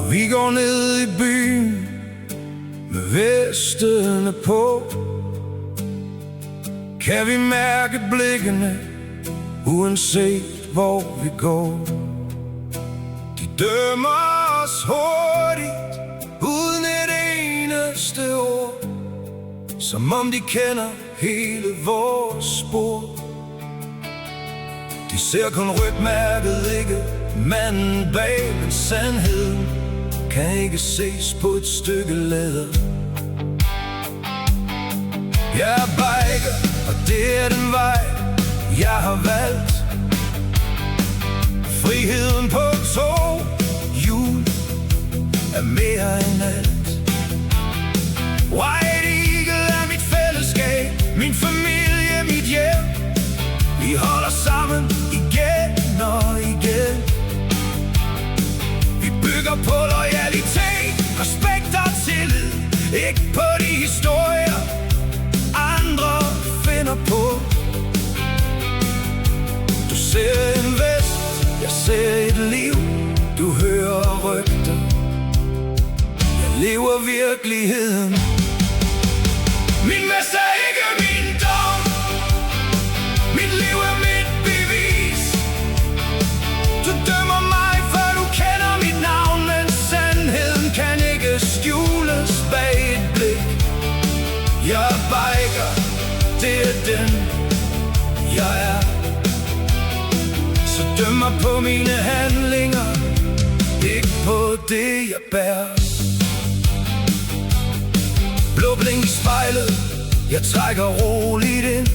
Vi går ned i byen med vestene på. Kan vi mærke blikkene, uanset hvor vi går. De dømmer os hurtigt, uden et eneste ord, som om de kender hele vores spor. De ser kun rygmærket, ikke manden bag, men sandheden kan ikke ses på et stykke læder. Jeg er biker, og det er den vej, jeg har valgt. Friheden på 2 hjul er mere end alt. White Eagle er mit fællesskab, min familie, mit hjem. Vi holder sammen igen og igen. Vi bygger på loyalitet, respekt og tillid, ikke på de historier andre finder på. Du ser en vest, jeg ser et liv. Du hører rygter, jeg lever virkeligheden. Min vest er ikke min dom, mit liv er mit bevis. Du dømmer mig, for du kender mit navn, men sandheden kan ikke skjules bag et blik. Jeg er biker, det er den jeg er. Så døm mig på mine handlinger, ikke på det jeg bærer. Blå blink i spejlet, jeg trækker roligt ind.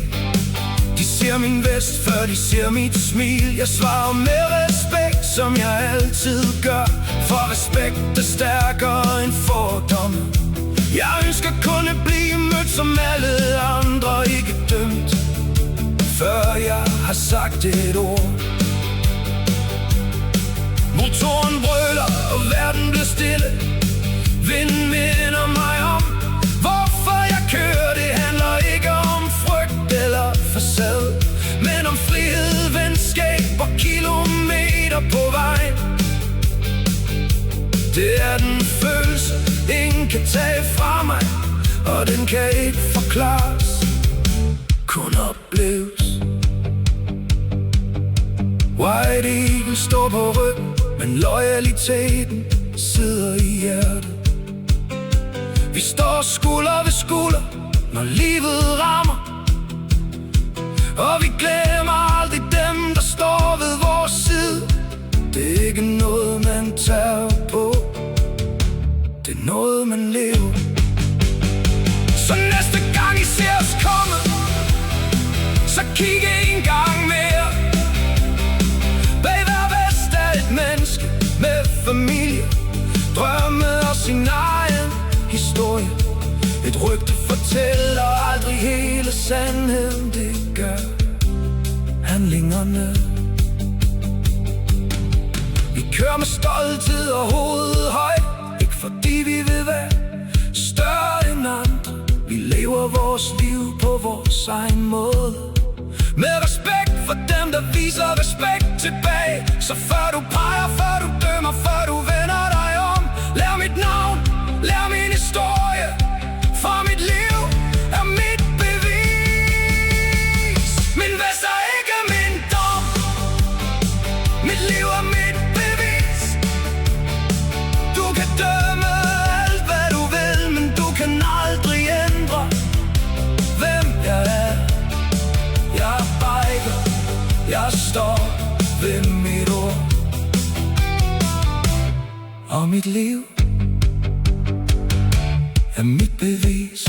De ser min vest, før de ser mit smil. Jeg svarer med respekt, som jeg altid gør, for respekt er stærkere end fordomme. Jeg ønsker kun at blive mødt som alle andre, ikke dømt, før jeg har sagt et ord. Motoren brøler, og verden bliver stille. Vinden minder mig om, hvorfor jeg kører. Det handler ikke om frygt eller facade, men om frihed, venskab og kilometer på vejen. Det er den følelse, ingen kan tage fra mig, og den kan ikke forklares, kun opleves. White Eagle står på ryggen, men loyaliteten sidder i hjertet. Vi står skulder ved skulder, når livet rammer, og vi glemmer aldrig dem, der står ved vores side. Det er ikke noget, man tager på, det er noget, man lever. Så næste gang I ser os komme, så kig en gang mere. Bag hver vest er et menneske med familie, drømme og sin egen historie. Et rygte fortæller aldrig hele sandheden, det gør handlingerne. Vi kører med stolthed og hovedet højt, ikke fordi vi vil være større end andre. Vi lever vores liv på vores egen måde, med respekt for dem, der viser respekt tilbage. Så før du peger, før du dømmer, før du vender dig om, lær mit navn, lær min historie, for mit liv er mit bevis. Min vest er ikke min dom, mit liv er mit bevis. Du kan dømme alt, hvad du vil, men du kan aldrig ændre, hvem jeg er. Jeg er biker, jeg står ved mit ord, og mit liv er mit bevis.